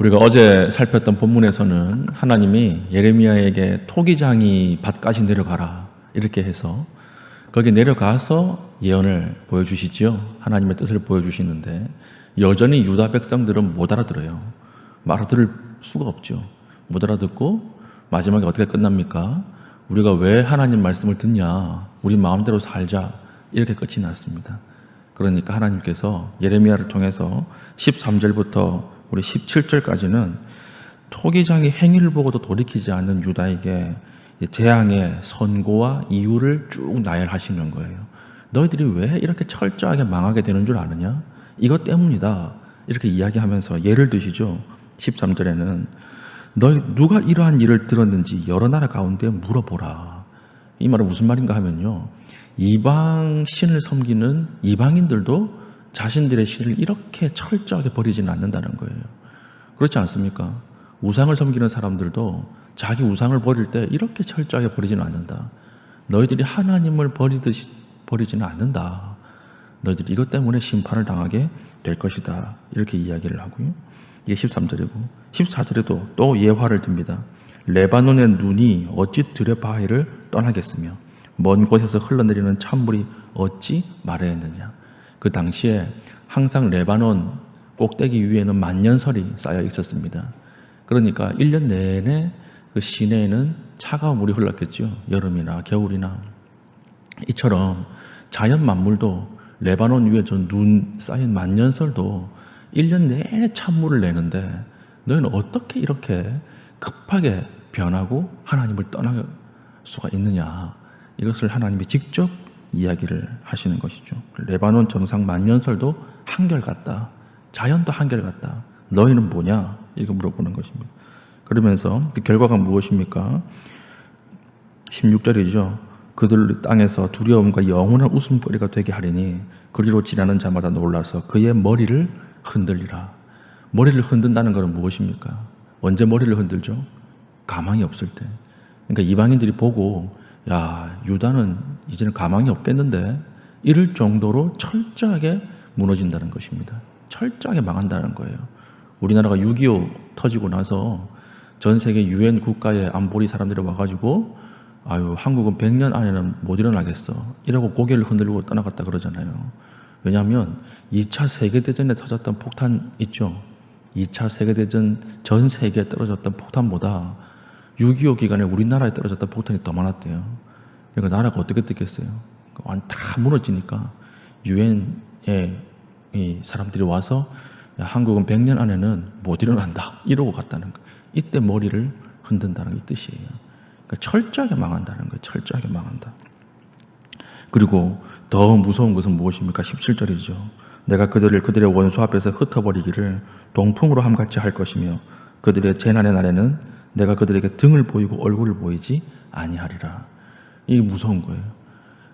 우리가 어제 살폈던 본문에서는 하나님이 예레미야에게 토기장이 밭까지 내려가라 이렇게 해서 거기 내려가서 예언을 보여주시지요. 하나님의 뜻을 보여주시는데 여전히 유다 백성들은 못 알아들어요. 알아들을 수가 없죠. 못 알아듣고 마지막에 어떻게 끝납니까? 우리가 왜 하나님 말씀을 듣냐, 우리 마음대로 살자, 이렇게 끝이 났습니다. 그러니까 하나님께서 예레미야를 통해서 13절부터 우리 17절까지는 토기장의 행위를 보고도 돌이키지 않는 유다에게 재앙의 선고와 이유를 쭉 나열하시는 거예요. 너희들이 왜 이렇게 철저하게 망하게 되는 줄 아느냐? 이것 때문이다. 이렇게 이야기하면서 예를 드시죠. 13절에는 너희 누가 이러한 일을 들었는지 여러 나라 가운데 물어보라. 이 말은 무슨 말인가 하면요, 이방 신을 섬기는 이방인들도 자신들의 신을 이렇게 철저하게 버리지는 않는다는 거예요. 그렇지 않습니까? 우상을 섬기는 사람들도 자기 우상을 버릴 때 이렇게 철저하게 버리지는 않는다. 너희들이 하나님을 버리듯이 버리지는 않는다. 너희들이 이것 때문에 심판을 당하게 될 것이다. 이렇게 이야기를 하고요. 이게 13절이고 14절에도 또 예화를 듭니다. 레바논의 눈이 어찌 들의 바위를 떠나겠으며 먼 곳에서 흘러내리는 찬물이 어찌 마르겠느냐. 그 당시에 항상 레바논 꼭대기 위에는 만년설이 쌓여 있었습니다. 그러니까 1년 내내 그 시내에는 차가운 물이 흘렀겠죠. 여름이나 겨울이나. 이처럼 자연 만물도 레바논 위에 저 눈 쌓인 만년설도 1년 내내 찬물을 내는데 너희는 어떻게 이렇게 급하게 변하고 하나님을 떠날 수가 있느냐. 이것을 하나님이 직접 이야기를 하시는 것이죠. 레바논 정상 만년설도 한결같다. 자연도 한결같다. 너희는 뭐냐? 이렇게 물어보는 것입니다. 그러면서 그 결과가 무엇입니까? 16절이죠. 그들 땅에서 두려움과 영원한 웃음거리가 되게 하리니 그리로 지나는 자마다 놀라서 그의 머리를 흔들리라. 머리를 흔든다는 것은 무엇입니까? 언제 머리를 흔들죠? 가망이 없을 때. 그러니까 이방인들이 보고 야, 유다는 이제는 가망이 없겠는데 이럴 정도로 철저하게 무너진다는 것입니다. 철저하게 망한다는 거예요. 우리나라가 6.25 터지고 나서 전 세계 유엔 국가의 안보리 사람들이 와가지고 아유, 한국은 100년 안에는 못 일어나겠어 이러고 고개를 흔들고 떠나갔다 그러잖아요. 왜냐하면 2차 세계대전에 터졌던 폭탄 있죠. 2차 세계대전 전 세계에 떨어졌던 폭탄보다 6.25 기간에 우리나라에 떨어졌던 폭탄이 더 많았대요. 그러니까 나라가 어떻게 됐겠어요? 다 무너지니까 유엔에 이 사람들이 와서 야, 한국은 100년 안에는 못 일어난다 이러고 갔다는 거예요. 이때 머리를 흔든다는 게 뜻이에요. 그러니까 철저하게 망한다는 거예요. 철저하게 망한다. 그리고 더 무서운 것은 무엇입니까? 17절이죠. 내가 그들의 원수 앞에서 흩어버리기를 동풍으로 함같이 할 것이며 그들의 재난의 날에는 내가 그들에게 등을 보이고 얼굴을 보이지 아니하리라. 이게 무서운 거예요.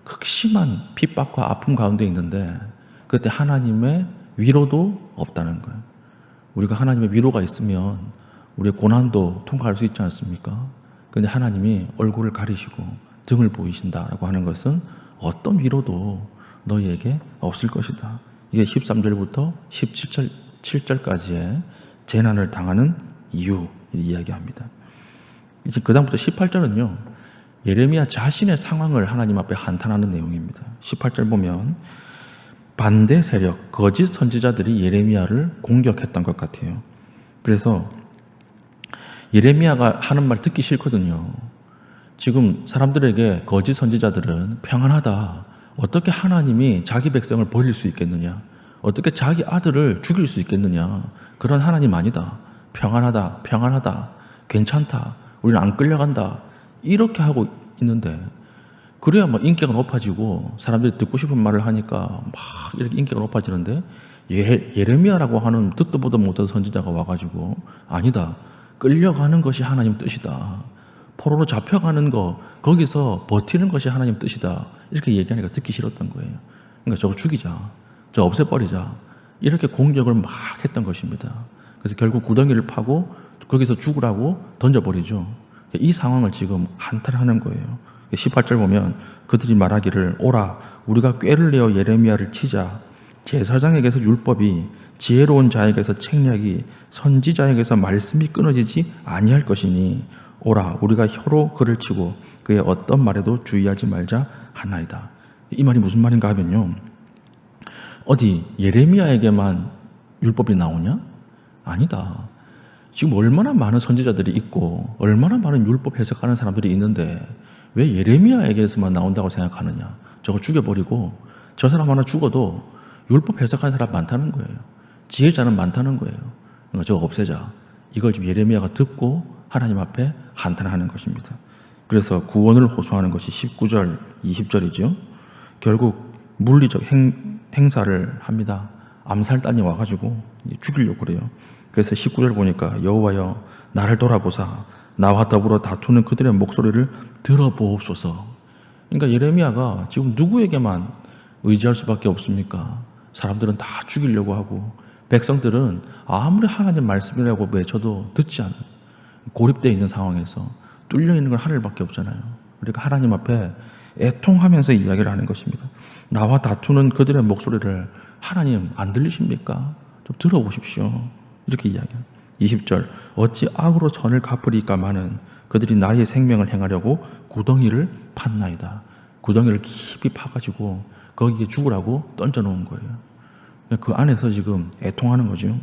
극심한 핍박과 아픔 가운데 있는데 그때 하나님의 위로도 없다는 거예요. 우리가 하나님의 위로가 있으면 우리의 고난도 통과할 수 있지 않습니까? 그런데 하나님이 얼굴을 가리시고 등을 보이신다라고 하는 것은 어떤 위로도 너희에게 없을 것이다. 이게 13절부터 17절까지의 재난을 당하는 이유 이야기합니다. 이제 그 다음부터 18절은요, 예레미야 자신의 상황을 하나님 앞에 한탄하는 내용입니다. 18절 보면 반대 세력, 거짓 선지자들이 예레미야를 공격했던 것 같아요. 그래서 예레미야가 하는 말 듣기 싫거든요. 지금 사람들에게 거짓 선지자들은 평안하다. 어떻게 하나님이 자기 백성을 버릴 수 있겠느냐? 어떻게 자기 아들을 죽일 수 있겠느냐? 그런 하나님 아니다. 평안하다, 평안하다, 괜찮다, 우리는 안 끌려간다. 이렇게 하고 있는데 그래야 뭐 인기가 높아지고 사람들이 듣고 싶은 말을 하니까 막 이렇게 인기가 높아지는데 예레미야라고 하는 듣도 보도 못한 선지자가 와가지고 아니다. 끌려가는 것이 하나님 뜻이다. 포로로 잡혀가는 거 거기서 버티는 것이 하나님 뜻이다. 이렇게 얘기하니까 듣기 싫었던 거예요. 그러니까 저거 죽이자. 저거 없애버리자. 이렇게 공격을 막 했던 것입니다. 그래서 결국 구덩이를 파고 거기서 죽으라고 던져버리죠. 이 상황을 지금 한탄하는 거예요. 18절 보면 그들이 말하기를 오라 우리가 꾀를 내어 예레미야를 치자 제사장에게서 율법이 지혜로운 자에게서 책략이 선지자에게서 말씀이 끊어지지 아니할 것이니 오라 우리가 혀로 그를 치고 그의 어떤 말에도 주의하지 말자 하나이다. 이 말이 무슨 말인가 하면요, 어디 예레미야에게만 율법이 나오냐? 아니다. 지금 얼마나 많은 선지자들이 있고 얼마나 많은 율법 해석하는 사람들이 있는데 왜 예레미야에게서만 나온다고 생각하느냐? 저거 죽여버리고 저 사람 하나 죽어도 율법 해석하는 사람 많다는 거예요. 지혜자는 많다는 거예요. 그러니까 저거 없애자. 이걸 지금 예레미야가 듣고 하나님 앞에 한탄하는 것입니다. 그래서 구원을 호소하는 것이 19절, 20절이죠. 결국 물리적 행사를 합니다. 암살단이 와가지고 죽이려고 그래요. 그래서 19절 보니까 여호와여 나를 돌아보사 나와 더불어 다투는 그들의 목소리를 들어보옵소서. 그러니까 예레미야가 지금 누구에게만 의지할 수밖에 없습니까? 사람들은 다 죽이려고 하고 백성들은 아무리 하나님 말씀이라고 외쳐도 듣지 않는, 고립되어 있는 상황에서 뚫려 있는 건 하늘밖에 없잖아요. 그러니까 하나님 앞에 애통하면서 이야기를 하는 것입니다. 나와 다투는 그들의 목소리를 하나님 안 들리십니까? 좀 들어보십시오. 이렇게 이야기합니다. 20절 어찌 악으로 선을 갚으리까마는 그들이 나의 생명을 행하려고 구덩이를 팠나이다. 구덩이를 깊이 파가지고 거기에 죽으라고 던져놓은 거예요. 그 안에서 지금 애통하는 거죠.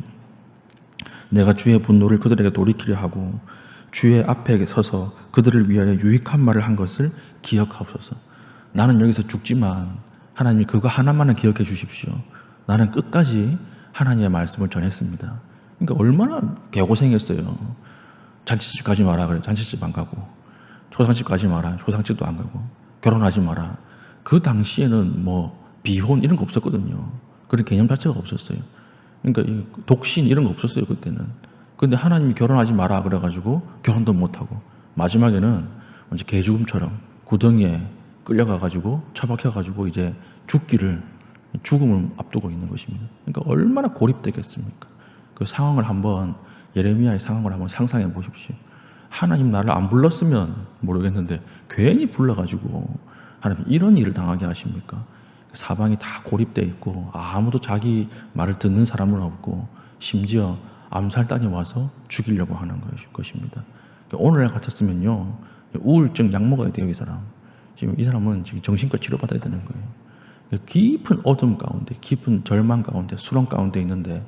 내가 주의 분노를 그들에게 돌이키려 하고 주의 앞에 서서 그들을 위하여 유익한 말을 한 것을 기억하옵소서. 나는 여기서 죽지만 하나님이 그거 하나만은 기억해 주십시오. 나는 끝까지 하나님의 말씀을 전했습니다. 그러니까 얼마나 개고생했어요. 잔치집 가지 마라 그래. 잔치집 안 가고, 초상집 가지 마라. 초상집도 안 가고, 결혼하지 마라. 그 당시에는 뭐 비혼 이런 거 없었거든요. 그런 개념 자체가 없었어요. 그러니까 독신 이런 거 없었어요 그때는. 근데 하나님이 결혼하지 마라 그래가지고 결혼도 못하고 마지막에는 이제 개죽음처럼 구덩이에 끌려가가지고 처박혀가지고 이제 죽음을 앞두고 있는 것입니다. 그러니까 얼마나 고립되겠습니까? 그 상황을 한번, 예레미야의 상황을 한번 상상해 보십시오. 하나님 나를 안 불렀으면 모르겠는데 괜히 불러가지고 하나님 이런 일을 당하게 하십니까? 사방이 다 고립되어 있고 아무도 자기 말을 듣는 사람은 없고 심지어 암살단이 와서 죽이려고 하는 것입니다. 오늘날 같았으면요 우울증 약 먹어야 돼요. 이 사람 지금, 이 사람은 지금 정신과 치료받아야 되는 거예요. 깊은 어둠 가운데, 깊은 절망 가운데, 수렁 가운데 있는데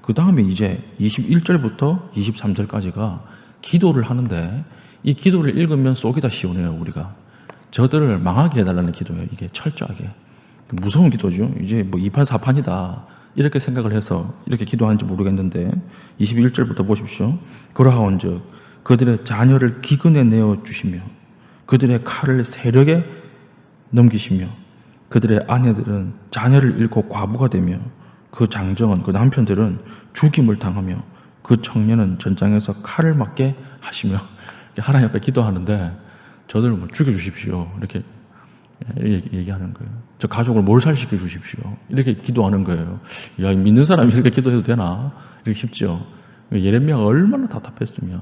그 다음에 이제 21절부터 23절까지가 기도를 하는데 이 기도를 읽으면 속이 다 시원해요. 우리가 저들을 망하게 해달라는 기도예요. 이게 철저하게 무서운 기도죠. 이제 뭐 2판 4판이다 이렇게 생각을 해서 이렇게 기도하는지 모르겠는데 21절부터 보십시오. 그러하온즉 그들의 자녀를 기근에 내어 주시며 그들의 칼을 세력에 넘기시며 그들의 아내들은 자녀를 잃고 과부가 되며 그 장정은, 그 남편들은 죽임을 당하며 그 청년은 전장에서 칼을 맞게 하시며. 하나님 앞에 기도하는데 저들 뭐 죽여주십시오 이렇게 얘기하는 거예요. 저 가족을 몰살시켜 주십시오 이렇게 기도하는 거예요. 야, 믿는 사람이 이렇게 기도해도 되나? 이렇게 쉽죠. 예레미야가 얼마나 답답했으면.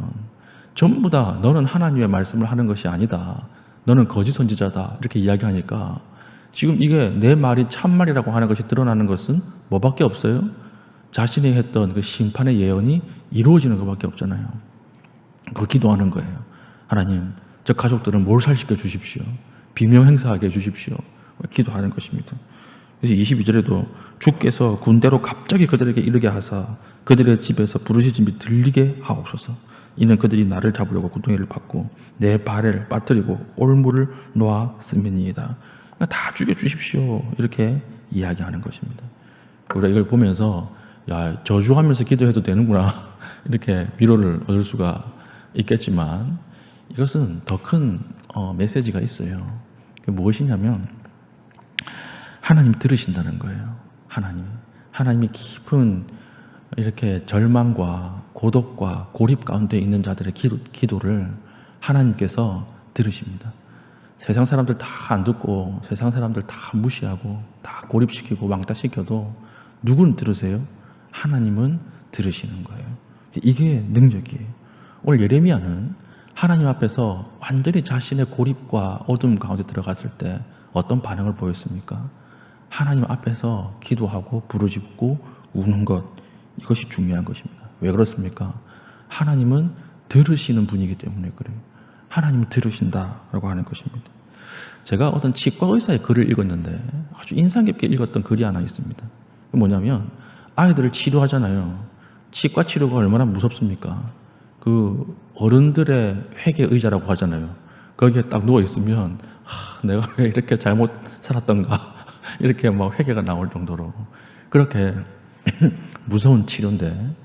전부 다 너는 하나님의 말씀을 하는 것이 아니다, 너는 거짓 선지자다 이렇게 이야기하니까 지금 이게 내 말이 참말이라고 하는 것이 드러나는 것은 뭐밖에 없어요? 자신이 했던 그 심판의 예언이 이루어지는 것밖에 없잖아요. 그걸 기도하는 거예요. 하나님, 저 가족들은 몰살시켜 주십시오. 비명 행사하게 해주십시오. 기도하는 것입니다. 그래서 22절에도 주께서 군대로 갑자기 그들에게 이르게 하사 그들의 집에서 부르짖음이 들리게 하옵소서. 이는 그들이 나를 잡으려고 구덩이를 팠고 내 발을 빠뜨리고 올무를 놓았음이니이다. 다 죽여주십시오 이렇게 이야기하는 것입니다. 우리가 이걸 보면서 야, 저주하면서 기도해도 되는구나 이렇게 위로를 얻을 수가 있겠지만 이것은 더 큰 메시지가 있어요. 그게 무엇이냐면 하나님 들으신다는 거예요. 하나님이 깊은 이렇게 절망과 고독과 고립 가운데 있는 자들의 기도를 하나님께서 들으십니다. 세상 사람들 다 안 듣고 세상 사람들 다 무시하고 다 고립시키고 왕따시켜도 누구는 들으세요? 하나님은 들으시는 거예요. 이게 능력이에요. 오늘 예레미야는 하나님 앞에서 완전히 자신의 고립과 어둠 가운데 들어갔을 때 어떤 반응을 보였습니까? 하나님 앞에서 기도하고 부르짖고 우는 것, 이것이 중요한 것입니다. 왜 그렇습니까? 하나님은 들으시는 분이기 때문에 그래요. 하나님은 들으신다라고 하는 것입니다. 제가 어떤 치과 의사의 글을 읽었는데 아주 인상 깊게 읽었던 글이 하나 있습니다. 뭐냐면 아이들을 치료하잖아요. 치과 치료가 얼마나 무섭습니까? 그 어른들의 회개 의자라고 하잖아요. 거기에 딱 누워 있으면 내가 왜 이렇게 잘못 살았던가 이렇게 막 회개가 나올 정도로 그렇게 무서운 치료인데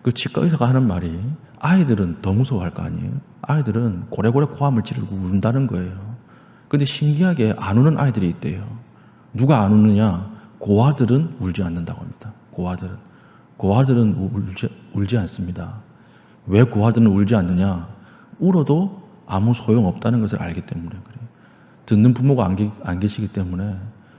그 치과 의사가 하는 말이 아이들은 더 무서워할 거 아니에요. 아이들은 고래고래 고함을 지르고 운다는 거예요. 근데 신기하게 안 우는 아이들이 있대요. 누가 안 우느냐? 고아들은 울지 않는다고 합니다. 고아들은 울지 않습니다. 왜 고아들은 울지 않느냐? 울어도 아무 소용없다는 것을 알기 때문에 그래요. 듣는 부모가 안 계시기 때문에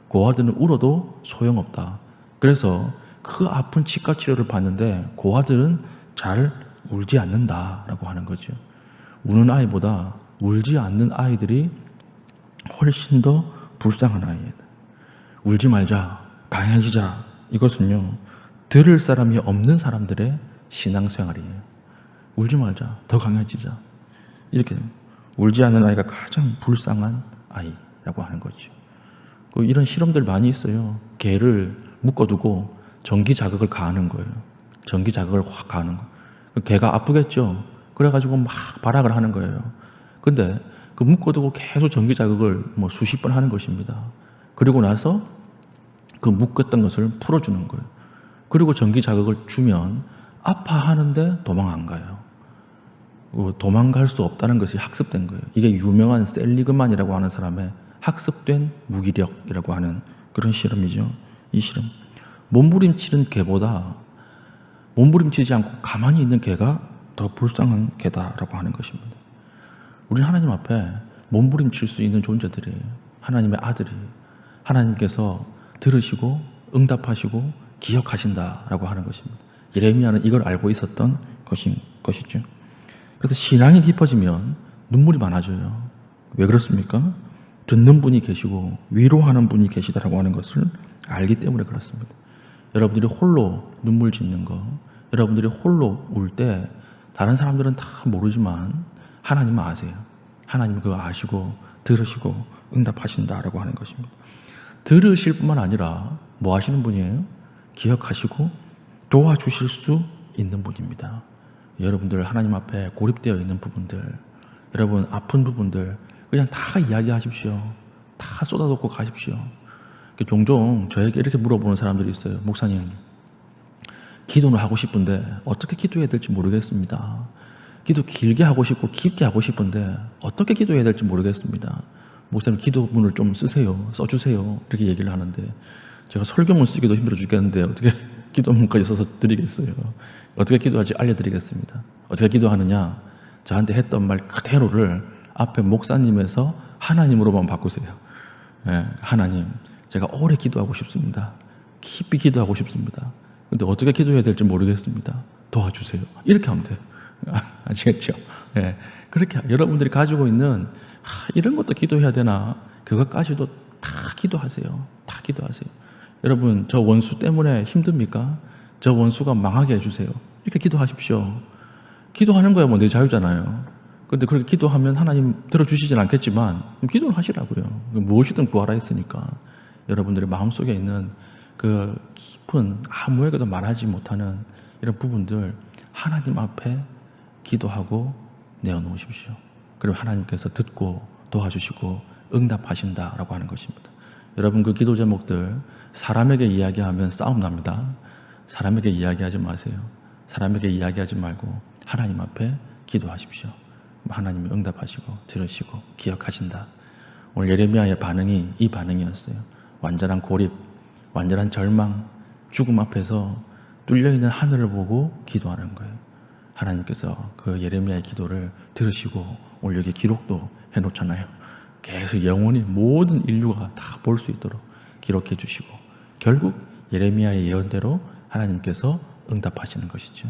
고아들은 울어도 소용없다. 그래서 그 아픈 치과 치료를 받는데 고아들은 잘 울지 않는다라고 하는 거죠. 우는 아이보다 울지 않는 아이들이 훨씬 더 불쌍한 아이예요. 울지 말자, 강해지자. 이것은요, 들을 사람이 없는 사람들의 신앙생활이에요. 울지 말자, 더 강해지자. 이렇게 울지 않는 아이가 가장 불쌍한 아이라고 하는 거죠. 이런 실험들 많이 있어요. 개를 묶어두고 전기 자극을 가하는 거예요. 전기 자극을 확 가하는 거. 개가 아프겠죠. 그래가지고 막 발악을 하는 거예요. 근데 그 묶어두고 계속 전기 자극을 뭐 수십 번 하는 것입니다. 그리고 나서 그 묶었던 것을 풀어주는 거예요. 그리고 전기 자극을 주면 아파하는데 도망 안 가요. 도망갈 수 없다는 것이 학습된 거예요. 이게 유명한 셀리그만이라고 하는 사람의 학습된 무기력이라고 하는 그런 실험이죠. 이 실험. 몸부림치는 개보다 몸부림치지 않고 가만히 있는 개가 더 불쌍한 개다라고 하는 것입니다. 우리 하나님 앞에 몸부림칠 수 있는 존재들이에요. 하나님의 아들이 하나님께서 들으시고 응답하시고 기억하신다라고 하는 것입니다. 예레미야는 이걸 알고 있었던 것이죠. 그래서 신앙이 깊어지면 눈물이 많아져요. 왜 그렇습니까? 듣는 분이 계시고 위로하는 분이 계시다라고 하는 것을 알기 때문에 그렇습니다. 여러분들이 홀로 눈물 짓는 거, 여러분들이 홀로 울 때 다른 사람들은 다 모르지만 하나님은 아세요. 하나님은 그거 아시고 들으시고 응답하신다라고 하는 것입니다. 들으실 뿐만 아니라 뭐 하시는 분이에요? 기억하시고 도와주실 수 있는 분입니다. 여러분들 하나님 앞에 고립되어 있는 부분들, 여러분 아픈 부분들 그냥 다 이야기하십시오. 다 쏟아놓고 가십시오. 종종 저에게 이렇게 물어보는 사람들이 있어요. 목사님, 기도는 하고 싶은데 어떻게 기도해야 될지 모르겠습니다. 기도 길게 하고 싶고 깊게 하고 싶은데 어떻게 기도해야 될지 모르겠습니다. 목사님 기도문을 좀 써주세요. 이렇게 얘기를 하는데 제가 설교문 쓰기도 힘들어 죽겠는데 어떻게 기도문까지 써서 드리겠어요. 어떻게 기도할지 알려드리겠습니다. 어떻게 기도하느냐? 저한테 했던 말 그대로를 앞에 목사님에서 하나님으로만 바꾸세요. 하나님, 제가 오래 기도하고 싶습니다. 깊이 기도하고 싶습니다. 근데 어떻게 기도해야 될지 모르겠습니다. 도와주세요. 이렇게 하면 돼요. 아시겠죠? 그렇게 여러분들이 가지고 있는 이런 것도 기도해야 되나? 그것까지도 다 기도하세요. 다 기도하세요. 여러분, 저 원수 때문에 힘듭니까? 저 원수가 망하게 해주세요. 이렇게 기도하십시오. 기도하는 거야 뭐 내 자유잖아요. 근데 그렇게 기도하면 하나님 들어주시진 않겠지만 기도를 하시라고요. 무엇이든 구하라 했으니까. 여러분들의 마음속에 있는 그 깊은 아무에게도 말하지 못하는 이런 부분들 하나님 앞에 기도하고 내어놓으십시오. 그리고 하나님께서 듣고 도와주시고 응답하신다라고 하는 것입니다. 여러분 그 기도 제목들 사람에게 이야기하면 싸움 납니다. 사람에게 이야기하지 마세요. 사람에게 이야기하지 말고 하나님 앞에 기도하십시오. 하나님이 응답하시고 들으시고 기억하신다. 오늘 예레미야의 반응이 이 반응이었어요. 완전한 고립, 완전한 절망, 죽음 앞에서 뚫려있는 하늘을 보고 기도하는 거예요. 하나님께서 그 예레미야의 기도를 들으시고 오늘 여기 기록도 해놓잖아요. 계속 영원히 모든 인류가 다 볼 수 있도록 기록해 주시고 결국 예레미야의 예언대로 하나님께서 응답하시는 것이죠.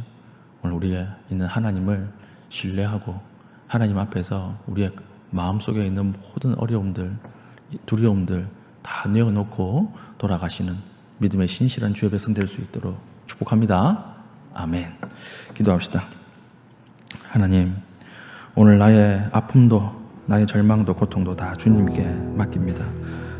오늘 우리의 있는 하나님을 신뢰하고 하나님 앞에서 우리의 마음속에 있는 모든 어려움들, 두려움들 다 내어놓고 돌아가시는 믿음의 신실한 주의 백성 될 수 있도록 축복합니다. 아멘. 기도합시다. 하나님, 오늘 나의 아픔도 나의 절망도 고통도 다 주님께 맡깁니다.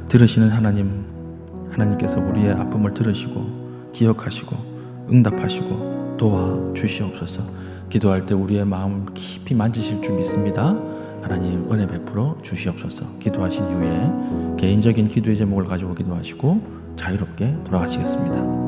들으시는 하나님께서 우리의 아픔을 들으시고 기억하시고 응답하시고 도와주시옵소서. 기도할 때 우리의 마음 깊이 만지실 줄 믿습니다. 하나님 은혜 베풀어 주시옵소서. 기도하신 이후에 개인적인 기도의 제목을 가지고 기도하시고 자유롭게 돌아가시겠습니다.